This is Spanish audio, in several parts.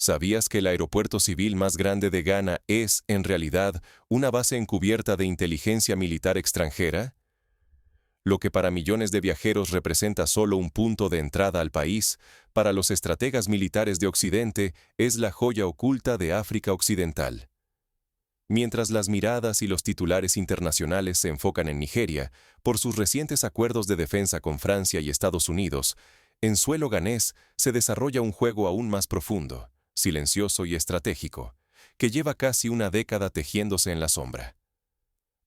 ¿Sabías que el aeropuerto civil más grande de Ghana es, en realidad, una base encubierta de inteligencia militar extranjera? Lo que para millones de viajeros representa solo un punto de entrada al país, para los estrategas militares de Occidente es la joya oculta de África Occidental. Mientras las miradas y los titulares internacionales se enfocan en Nigeria, por sus recientes acuerdos de defensa con Francia y Estados Unidos, en suelo ghanés se desarrolla un juego aún más profundo, silencioso y estratégico, que lleva casi una década tejiéndose en la sombra.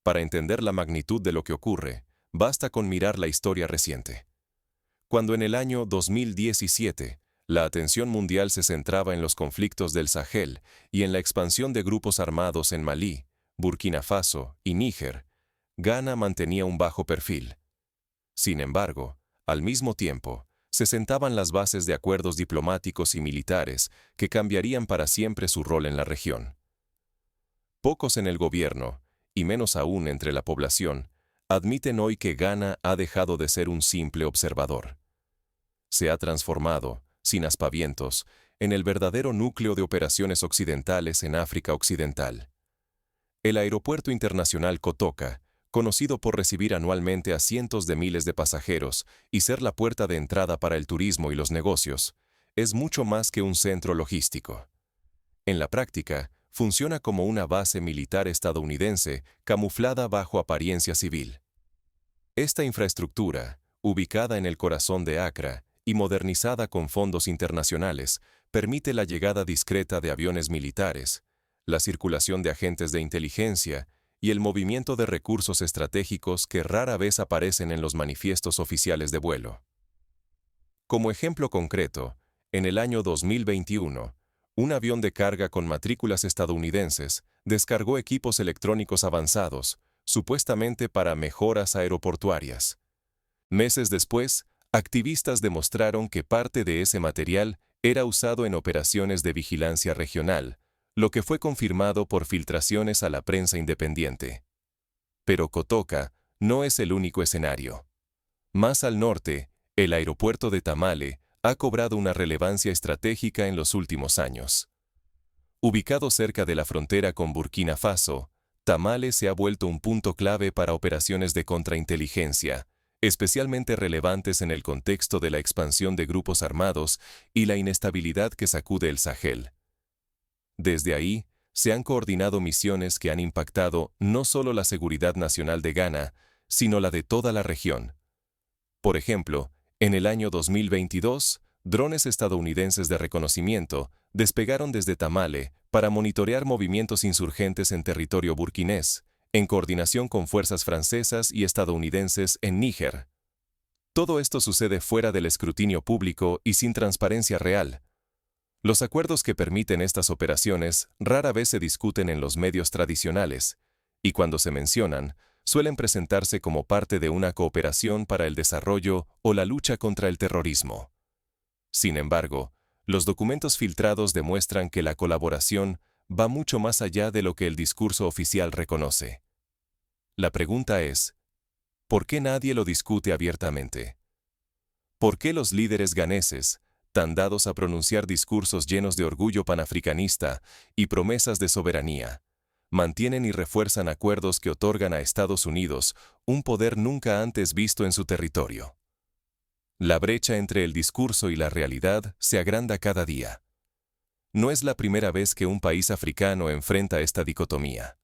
Para entender la magnitud de lo que ocurre, basta con mirar la historia reciente. Cuando en el año 2017, la atención mundial se centraba en los conflictos del Sahel y en la expansión de grupos armados en Malí, Burkina Faso y Níger, Ghana mantenía un bajo perfil. Sin embargo, al mismo tiempo, se sentaban las bases de acuerdos diplomáticos y militares que cambiarían para siempre su rol en la región. Pocos en el gobierno, y menos aún entre la población, admiten hoy que Ghana ha dejado de ser un simple observador. Se ha transformado, sin aspavientos, en el verdadero núcleo de operaciones occidentales en África Occidental. El Aeropuerto Internacional Kotoka, conocido por recibir anualmente a cientos de miles de pasajeros y ser la puerta de entrada para el turismo y los negocios, es mucho más que un centro logístico. En la práctica, funciona como una base militar estadounidense camuflada bajo apariencia civil. Esta infraestructura, ubicada en el corazón de Accra y modernizada con fondos internacionales, permite la llegada discreta de aviones militares, la circulación de agentes de inteligencia y el movimiento de recursos estratégicos que rara vez aparecen en los manifiestos oficiales de vuelo. Como ejemplo concreto, en el año 2021, un avión de carga con matrículas estadounidenses descargó equipos electrónicos avanzados, supuestamente para mejoras aeroportuarias. Meses después, activistas demostraron que parte de ese material era usado en operaciones de vigilancia regional, lo que fue confirmado por filtraciones a la prensa independiente. Pero Kotoka no es el único escenario. Más al norte, el aeropuerto de Tamale ha cobrado una relevancia estratégica en los últimos años. Ubicado cerca de la frontera con Burkina Faso, Tamale se ha vuelto un punto clave para operaciones de contrainteligencia, especialmente relevantes en el contexto de la expansión de grupos armados y la inestabilidad que sacude el Sahel. Desde ahí, se han coordinado misiones que han impactado no solo la seguridad nacional de Ghana, sino la de toda la región. Por ejemplo, en el año 2022, drones estadounidenses de reconocimiento despegaron desde Tamale para monitorear movimientos insurgentes en territorio burkinés, en coordinación con fuerzas francesas y estadounidenses en Níger. Todo esto sucede fuera del escrutinio público y sin transparencia real. Los acuerdos que permiten estas operaciones rara vez se discuten en los medios tradicionales, y cuando se mencionan, suelen presentarse como parte de una cooperación para el desarrollo o la lucha contra el terrorismo. Sin embargo, los documentos filtrados demuestran que la colaboración va mucho más allá de lo que el discurso oficial reconoce. La pregunta es, ¿por qué nadie lo discute abiertamente? ¿Por qué los líderes ghaneses, tan dados a pronunciar discursos llenos de orgullo panafricanista y promesas de soberanía, mantienen y refuerzan acuerdos que otorgan a Estados Unidos un poder nunca antes visto en su territorio? La brecha entre el discurso y la realidad se agranda cada día. No es la primera vez que un país africano enfrenta esta dicotomía.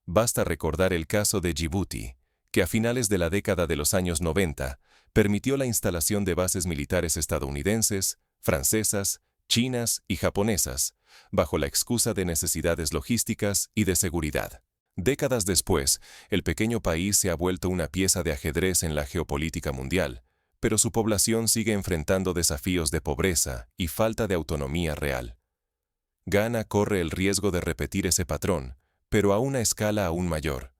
Basta recordar el caso de Djibouti, que a finales de la década de los años 90 permitió la instalación de bases militares estadounidenses, francesas, chinas y japonesas, bajo la excusa de necesidades logísticas y de seguridad. Décadas después, el pequeño país se ha vuelto una pieza de ajedrez en la geopolítica mundial, pero su población sigue enfrentando desafíos de pobreza y falta de autonomía real. Ghana corre el riesgo de repetir ese patrón, pero a una escala aún mayor.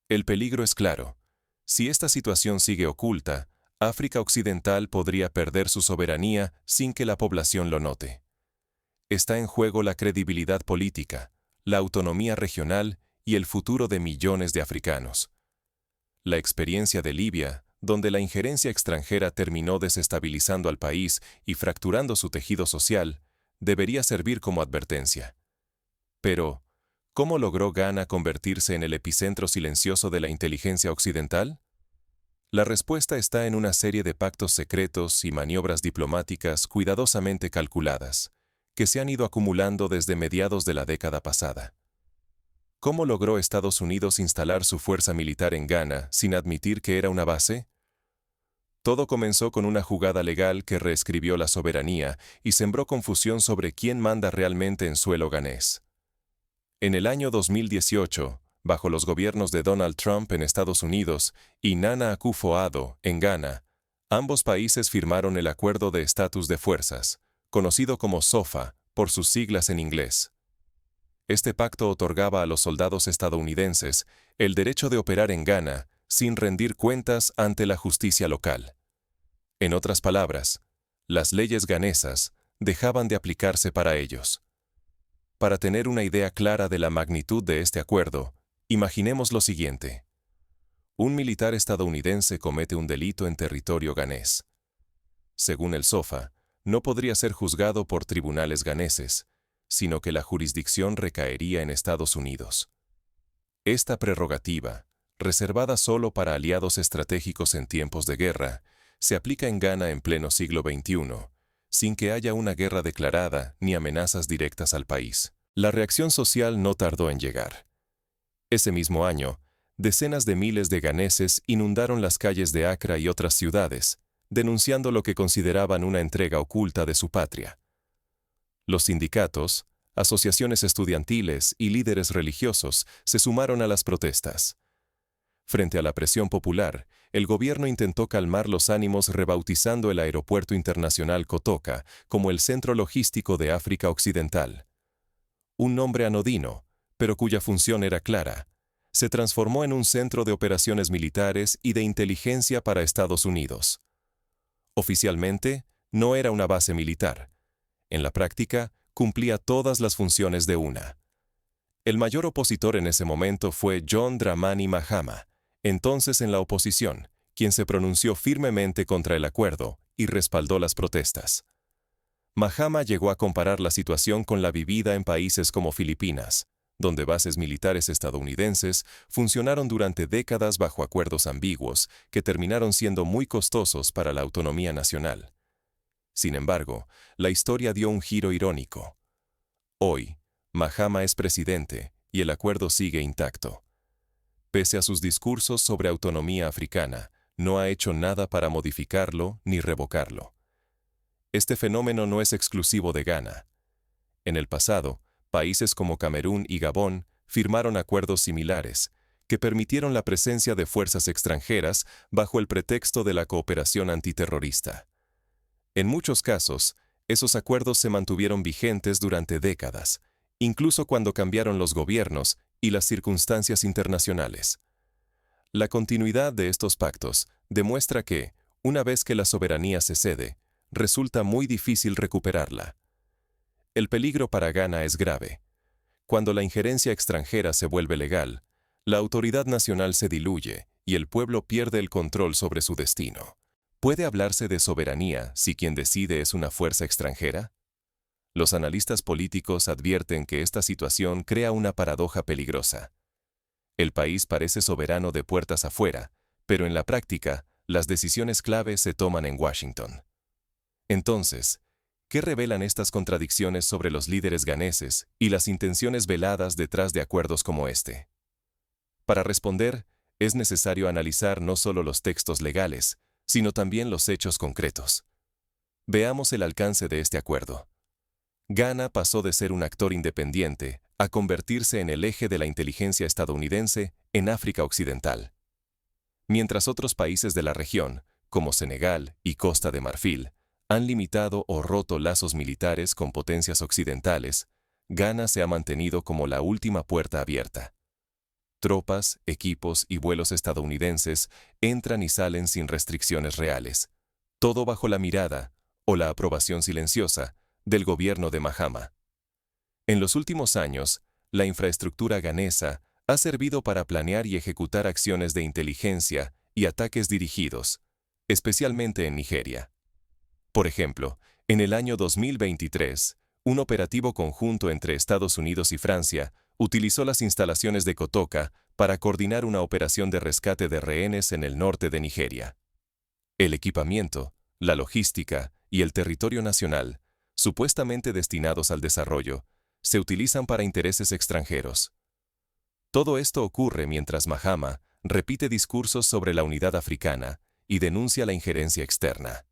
El peligro es claro. Si esta situación sigue oculta, África Occidental podría perder su soberanía sin que la población lo note. Está en juego la credibilidad política, la autonomía regional y el futuro de millones de africanos. La experiencia de Libia, donde la injerencia extranjera terminó desestabilizando al país y fracturando su tejido social, debería servir como advertencia. Pero, ¿cómo logró Ghana convertirse en el epicentro silencioso de la inteligencia occidental? La respuesta está en una serie de pactos secretos y maniobras diplomáticas cuidadosamente calculadas, que se han ido acumulando desde mediados de la década pasada. ¿Cómo logró Estados Unidos instalar su fuerza militar en Ghana sin admitir que era una base? Todo comenzó con una jugada legal que reescribió la soberanía y sembró confusión sobre quién manda realmente en suelo ghanés. En el año 2018, bajo los gobiernos de Donald Trump en Estados Unidos y Nana Akufo-Addo en Ghana, ambos países firmaron el Acuerdo de Estatus de Fuerzas, conocido como SOFA por sus siglas en inglés. Este pacto otorgaba a los soldados estadounidenses el derecho de operar en Ghana sin rendir cuentas ante la justicia local. En otras palabras, las leyes ghanesas dejaban de aplicarse para ellos. Para tener una idea clara de la magnitud de este acuerdo, imaginemos lo siguiente. Un militar estadounidense comete un delito en territorio ghanés. Según el SOFA, no podría ser juzgado por tribunales ghaneses, sino que la jurisdicción recaería en Estados Unidos. Esta prerrogativa, reservada solo para aliados estratégicos en tiempos de guerra, se aplica en Ghana en pleno siglo XXI, sin que haya una guerra declarada ni amenazas directas al país. La reacción social no tardó en llegar. Ese mismo año, decenas de miles de ghaneses inundaron las calles de Accra y otras ciudades, denunciando lo que consideraban una entrega oculta de su patria. Los sindicatos, asociaciones estudiantiles y líderes religiosos se sumaron a las protestas. Frente a la presión popular, el gobierno intentó calmar los ánimos rebautizando el Aeropuerto Internacional Kotoka como el centro logístico de África Occidental. Un nombre anodino, pero cuya función era clara, se transformó en un centro de operaciones militares y de inteligencia para Estados Unidos. Oficialmente, no era una base militar. En la práctica, cumplía todas las funciones de una. El mayor opositor en ese momento fue John Dramani Mahama, entonces en la oposición, quien se pronunció firmemente contra el acuerdo y respaldó las protestas. Mahama llegó a comparar la situación con la vivida en países como Filipinas, donde bases militares estadounidenses funcionaron durante décadas bajo acuerdos ambiguos que terminaron siendo muy costosos para la autonomía nacional. Sin embargo, la historia dio un giro irónico. Hoy, Mahama es presidente y el acuerdo sigue intacto. Pese a sus discursos sobre autonomía africana, no ha hecho nada para modificarlo ni revocarlo. Este fenómeno no es exclusivo de Ghana. En el pasado, países como Camerún y Gabón firmaron acuerdos similares, que permitieron la presencia de fuerzas extranjeras bajo el pretexto de la cooperación antiterrorista. En muchos casos, esos acuerdos se mantuvieron vigentes durante décadas, incluso cuando cambiaron los gobiernos y las circunstancias internacionales. La continuidad de estos pactos demuestra que, una vez que la soberanía se cede, resulta muy difícil recuperarla. El peligro para Ghana es grave. Cuando la injerencia extranjera se vuelve legal, la autoridad nacional se diluye y el pueblo pierde el control sobre su destino. ¿Puede hablarse de soberanía si quien decide es una fuerza extranjera? Los analistas políticos advierten que esta situación crea una paradoja peligrosa. El país parece soberano de puertas afuera, pero en la práctica, las decisiones clave se toman en Washington. Entonces, ¿qué revelan estas contradicciones sobre los líderes ghaneses y las intenciones veladas detrás de acuerdos como este? Para responder, es necesario analizar no solo los textos legales, sino también los hechos concretos. Veamos el alcance de este acuerdo. Ghana pasó de ser un actor independiente a convertirse en el eje de la inteligencia estadounidense en África Occidental. Mientras otros países de la región, como Senegal y Costa de Marfil, han limitado o roto lazos militares con potencias occidentales, Ghana se ha mantenido como la última puerta abierta. Tropas, equipos y vuelos estadounidenses entran y salen sin restricciones reales, todo bajo la mirada, o la aprobación silenciosa, del gobierno de Mahama. En los últimos años, la infraestructura ghanesa ha servido para planear y ejecutar acciones de inteligencia y ataques dirigidos, especialmente en Nigeria. Por ejemplo, en el año 2023, Un operativo conjunto entre Estados Unidos y Francia utilizó las instalaciones de Kotoka para coordinar una operación de rescate de rehenes en el norte de Nigeria. El equipamiento, la logística y el territorio nacional, supuestamente destinados al desarrollo, se utilizan para intereses extranjeros. Todo esto ocurre mientras Mahama repite discursos sobre la unidad africana y denuncia la injerencia externa.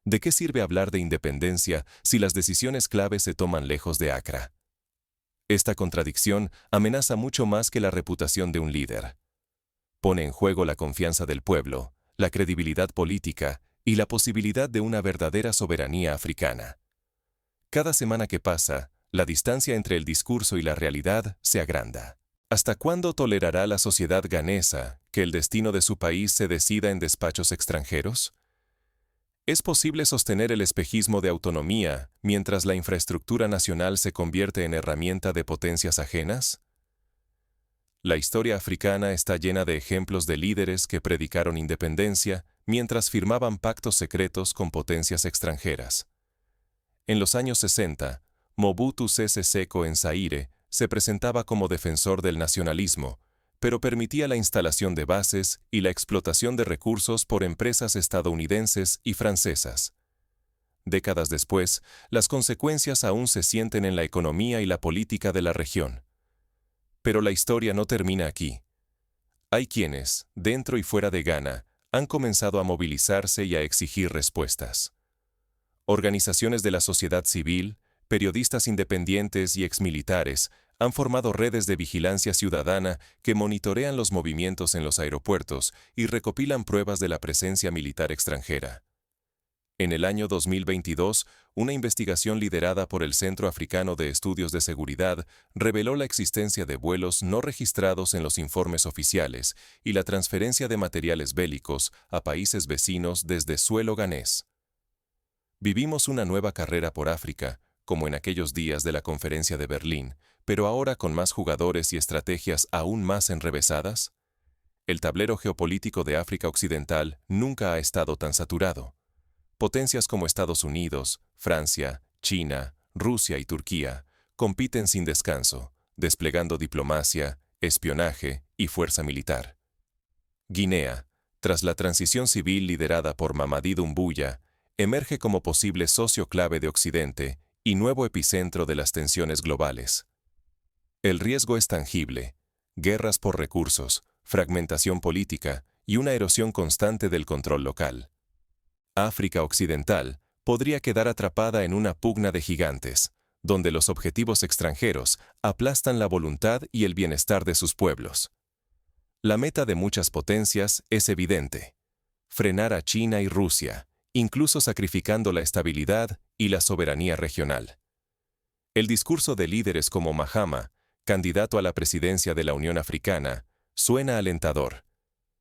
¿De qué sirve hablar de independencia si las decisiones clave se toman lejos de Accra? Esta contradicción amenaza mucho más que la reputación de un líder. Pone en juego la confianza del pueblo, la credibilidad política y la posibilidad de una verdadera soberanía africana. Cada semana que pasa, la distancia entre el discurso y la realidad se agranda. ¿Hasta cuándo tolerará la sociedad ghanesa que el destino de su país se decida en despachos extranjeros? ¿Es posible sostener el espejismo de autonomía mientras la infraestructura nacional se convierte en herramienta de potencias ajenas? La historia africana está llena de ejemplos de líderes que predicaron independencia mientras firmaban pactos secretos con potencias extranjeras. En los años 60, Mobutu Sese Seko en Zaire se presentaba como defensor del nacionalismo, pero permitía la instalación de bases y la explotación de recursos por empresas estadounidenses y francesas. Décadas después, las consecuencias aún se sienten en la economía y la política de la región. Pero la historia no termina aquí. Hay quienes, dentro y fuera de Ghana, han comenzado a movilizarse y a exigir respuestas. Organizaciones de la sociedad civil, periodistas independientes y exmilitares han formado redes de vigilancia ciudadana que monitorean los movimientos en los aeropuertos y recopilan pruebas de la presencia militar extranjera. En el año 2022, una investigación liderada por el Centro Africano de Estudios de Seguridad reveló la existencia de vuelos no registrados en los informes oficiales y la transferencia de materiales bélicos a países vecinos desde suelo ghanés. Vivimos una nueva carrera por África, como en aquellos días de la Conferencia de Berlín, pero ahora con más jugadores y estrategias aún más enrevesadas. El tablero geopolítico de África Occidental nunca ha estado tan saturado. Potencias como Estados Unidos, Francia, China, Rusia y Turquía compiten sin descanso, desplegando diplomacia, espionaje y fuerza militar. Guinea, tras la transición civil liderada por Mamadi Doumbouya, emerge como posible socio clave de Occidente y nuevo epicentro de las tensiones globales. El riesgo es tangible: guerras por recursos, fragmentación política y una erosión constante del control local. África Occidental podría quedar atrapada en una pugna de gigantes, donde los objetivos extranjeros aplastan la voluntad y el bienestar de sus pueblos. La meta de muchas potencias es evidente: frenar a China y Rusia, incluso sacrificando la estabilidad y la soberanía regional. El discurso de líderes como Mahama, candidato a la presidencia de la Unión Africana, suena alentador.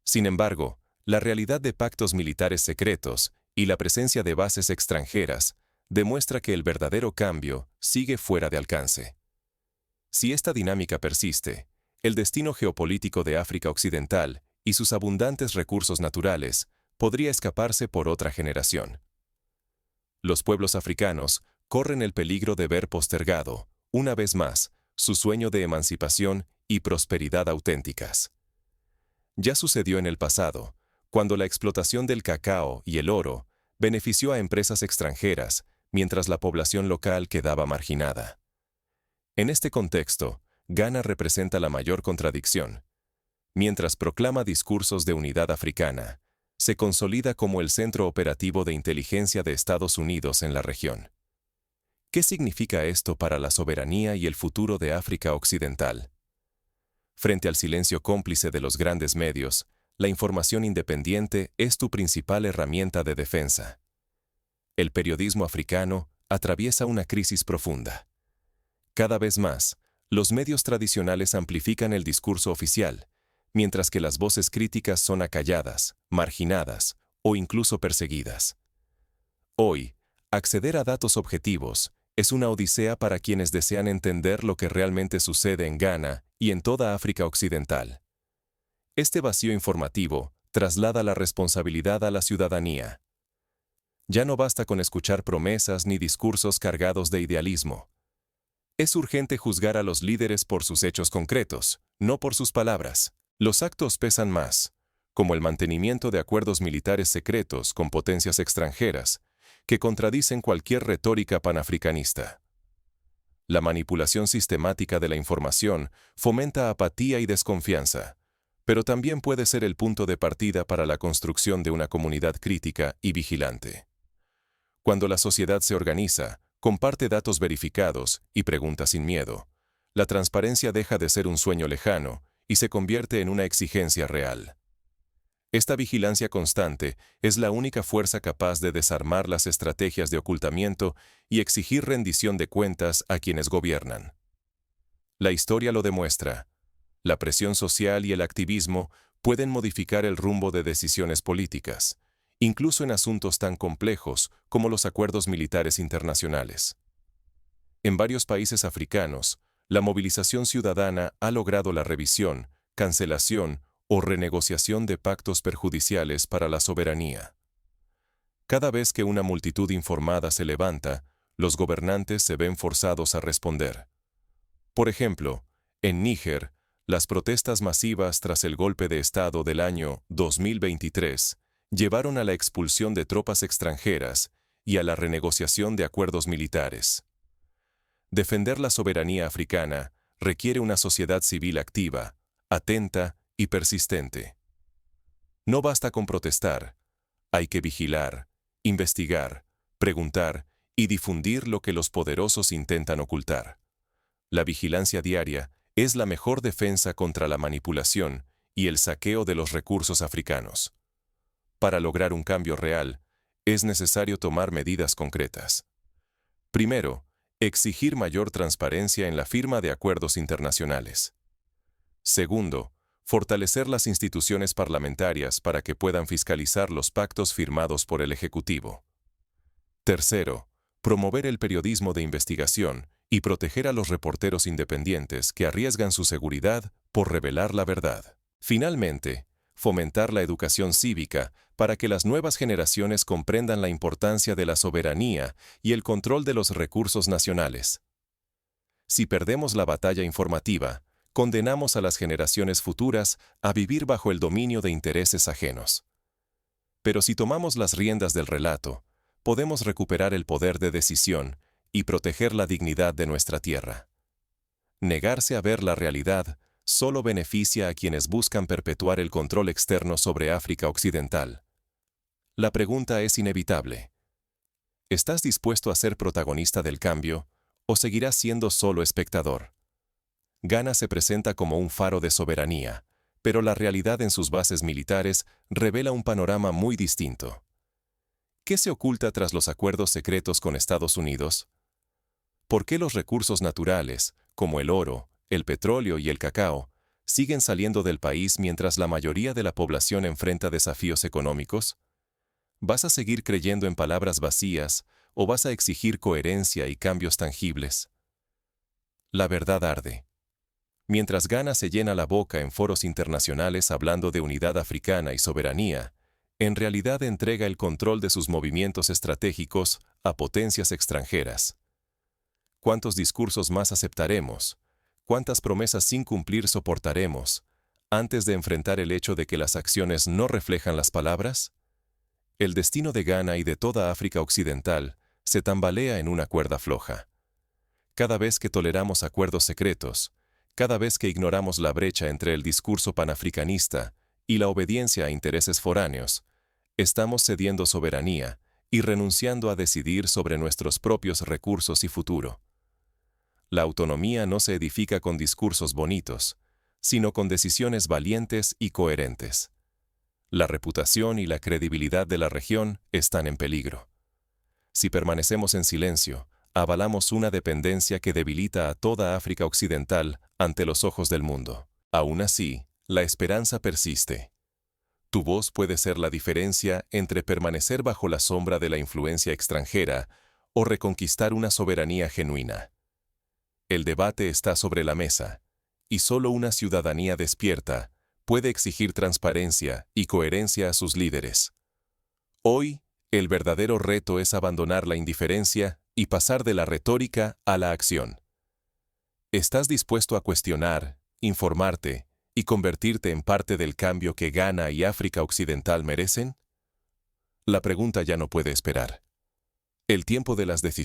Sin embargo, la realidad de pactos militares secretos y la presencia de bases extranjeras demuestra que el verdadero cambio sigue fuera de alcance. Si esta dinámica persiste, el destino geopolítico de África Occidental y sus abundantes recursos naturales podría escaparse por otra generación. Los pueblos africanos corren el peligro de ver postergado, una vez más, su sueño de emancipación y prosperidad auténticas. Ya sucedió en el pasado, cuando la explotación del cacao y el oro benefició a empresas extranjeras, mientras la población local quedaba marginada. En este contexto, Ghana representa la mayor contradicción. Mientras proclama discursos de unidad africana, se consolida como el centro operativo de inteligencia de Estados Unidos en la región. ¿Qué significa esto para la soberanía y el futuro de África Occidental? Frente al silencio cómplice de los grandes medios, la información independiente es tu principal herramienta de defensa. El periodismo africano atraviesa una crisis profunda. Cada vez más, los medios tradicionales amplifican el discurso oficial, mientras que las voces críticas son acalladas, marginadas o incluso perseguidas. Hoy, acceder a datos objetivos es una odisea para quienes desean entender lo que realmente sucede en Ghana y en toda África Occidental. Este vacío informativo traslada la responsabilidad a la ciudadanía. Ya no basta con escuchar promesas ni discursos cargados de idealismo. Es urgente juzgar a los líderes por sus hechos concretos, no por sus palabras. Los actos pesan más, como el mantenimiento de acuerdos militares secretos con potencias extranjeras, que contradicen cualquier retórica panafricanista. La manipulación sistemática de la información fomenta apatía y desconfianza, pero también puede ser el punto de partida para la construcción de una comunidad crítica y vigilante. Cuando la sociedad se organiza, comparte datos verificados y pregunta sin miedo, la transparencia deja de ser un sueño lejano y se convierte en una exigencia real. Esta vigilancia constante es la única fuerza capaz de desarmar las estrategias de ocultamiento y exigir rendición de cuentas a quienes gobiernan. La historia lo demuestra. La presión social y el activismo pueden modificar el rumbo de decisiones políticas, incluso en asuntos tan complejos como los acuerdos militares internacionales. En varios países africanos, la movilización ciudadana ha logrado la revisión, cancelación o renegociación de pactos perjudiciales para la soberanía. Cada vez que una multitud informada se levanta, los gobernantes se ven forzados a responder. Por ejemplo, en Níger, las protestas masivas tras el golpe de Estado del año 2023 llevaron a la expulsión de tropas extranjeras y a la renegociación de acuerdos militares. Defender la soberanía africana requiere una sociedad civil activa, atenta y persistente. No basta con protestar, hay que vigilar, investigar, preguntar y difundir lo que los poderosos intentan ocultar. La vigilancia diaria es la mejor defensa contra la manipulación y el saqueo de los recursos africanos. Para lograr un cambio real, es necesario tomar medidas concretas. Primero, exigir mayor transparencia en la firma de acuerdos internacionales. Segundo, fortalecer las instituciones parlamentarias para que puedan fiscalizar los pactos firmados por el Ejecutivo. Tercero, promover el periodismo de investigación y proteger a los reporteros independientes que arriesgan su seguridad por revelar la verdad. Finalmente, fomentar la educación cívica para que las nuevas generaciones comprendan la importancia de la soberanía y el control de los recursos nacionales. Si perdemos la batalla informativa, condenamos a las generaciones futuras a vivir bajo el dominio de intereses ajenos. Pero si tomamos las riendas del relato, podemos recuperar el poder de decisión y proteger la dignidad de nuestra tierra. Negarse a ver la realidad solo beneficia a quienes buscan perpetuar el control externo sobre África Occidental. La pregunta es inevitable. ¿Estás dispuesto a ser protagonista del cambio o seguirás siendo solo espectador? Ghana se presenta como un faro de soberanía, pero la realidad en sus bases militares revela un panorama muy distinto. ¿Qué se oculta tras los acuerdos secretos con Estados Unidos? ¿Por qué los recursos naturales, como el oro, el petróleo y el cacao, siguen saliendo del país mientras la mayoría de la población enfrenta desafíos económicos? ¿Vas a seguir creyendo en palabras vacías o vas a exigir coherencia y cambios tangibles? La verdad arde. Mientras Ghana se llena la boca en foros internacionales hablando de unidad africana y soberanía, en realidad entrega el control de sus movimientos estratégicos a potencias extranjeras. ¿Cuántos discursos más aceptaremos? ¿Cuántas promesas sin cumplir soportaremos antes de enfrentar el hecho de que las acciones no reflejan las palabras? El destino de Ghana y de toda África Occidental se tambalea en una cuerda floja. Cada vez que toleramos acuerdos secretos, cada vez que ignoramos la brecha entre el discurso panafricanista y la obediencia a intereses foráneos, estamos cediendo soberanía y renunciando a decidir sobre nuestros propios recursos y futuro. La autonomía no se edifica con discursos bonitos, sino con decisiones valientes y coherentes. La reputación y la credibilidad de la región están en peligro. Si permanecemos en silencio, avalamos una dependencia que debilita a toda África Occidental ante los ojos del mundo. Aún así, la esperanza persiste. Tu voz puede ser la diferencia entre permanecer bajo la sombra de la influencia extranjera o reconquistar una soberanía genuina. El debate está sobre la mesa, y solo una ciudadanía despierta puede exigir transparencia y coherencia a sus líderes. Hoy El verdadero reto es abandonar la indiferencia y pasar de la retórica a la acción. ¿Estás dispuesto a cuestionar, informarte y convertirte en parte del cambio que Ghana y África Occidental merecen? La pregunta ya no puede esperar. El tiempo de las decisiones